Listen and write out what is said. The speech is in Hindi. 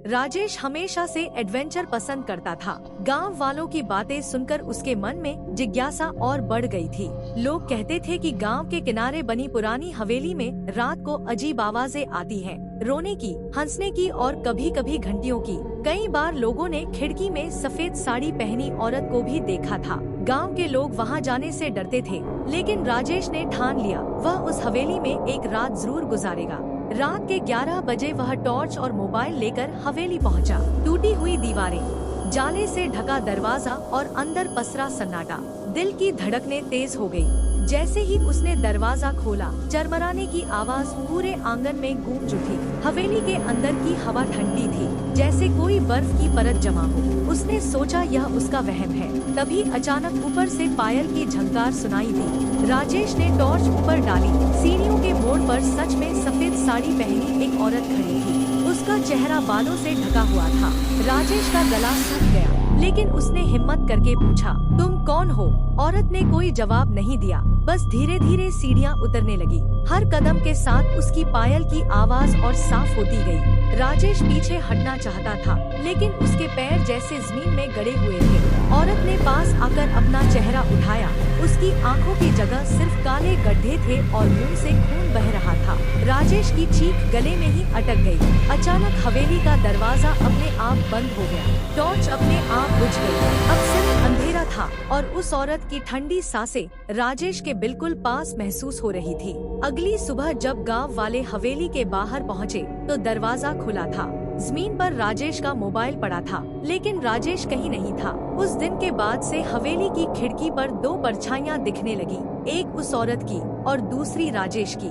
राजेश हमेशा से एडवेंचर पसंद करता था। गांव वालों की बातें सुनकर उसके मन में जिज्ञासा और बढ़ गई थी। लोग कहते थे कि गांव के किनारे बनी पुरानी हवेली में रात को अजीब आवाजें आती हैं, रोने की, हंसने की और कभी कभी घंटियों की। कई बार लोगों ने खिड़की में सफेद साड़ी पहनी औरत को भी देखा था। गांव के लोग वहां जाने से डरते थे, लेकिन राजेश ने ठान लिया वह उस हवेली में एक रात जरूर गुजारेगा। रात के 11 बजे वह टॉर्च और मोबाइल लेकर हवेली पहुंचा। टूटी हुई दीवारें, जाले से ढका दरवाजा और अंदर पसरा सन्नाटा। दिल की धड़कनें तेज हो गई। जैसे ही उसने दरवाजा खोला, चरमराने की आवाज पूरे आंगन में गूंज उठी। हवेली के अंदर की हवा ठंडी थी, जैसे कोई बर्फ की परत जमा हो। उसने सोचा यह उसका वहम है। तभी अचानक ऊपर से पायल की झंकार सुनाई दी। राजेश ने टॉर्च ऊपर डाली। सीढ़ियों के मोड़ पर सच में सफेद साड़ी पहनी एक औरत खड़ी थी। उसका चेहरा बालों से ढका हुआ था। राजेश का गला सूख गया, लेकिन उसने हिम्मत करके पूछा, तुम कौन हो? औरत ने कोई जवाब नहीं दिया, बस धीरे धीरे सीढ़ियां उतरने लगी। हर कदम के साथ उसकी पायल की आवाज और साफ होती गई। राजेश पीछे हटना चाहता था, लेकिन उसके पैर जैसे जमीन में गड़े हुए थे। औरत ने पास आकर अपना चेहरा उठाया। उसकी आंखों की जगह सिर्फ काले गड्ढे थे और मुंह से खून बह रहा था। राजेश की चीख गले में ही अटक गई। अचानक हवेली का दरवाजा अपने आप बंद हो गया। टॉर्च अपने आप बुझ गई। अब सिर्फ अंधेरा था और उस औरत की ठंडी सांसें राजेश के बिल्कुल पास महसूस हो रही थी। अगली सुबह जब गांव वाले हवेली के बाहर पहुंचे, तो दरवाजा खुला था। जमीन पर राजेश का मोबाइल पड़ा था, लेकिन राजेश कहीं नहीं था। उस दिन के बाद से हवेली की खिड़की पर 2 परछाइयां दिखने लगी, एक उस औरत की और दूसरी राजेश की।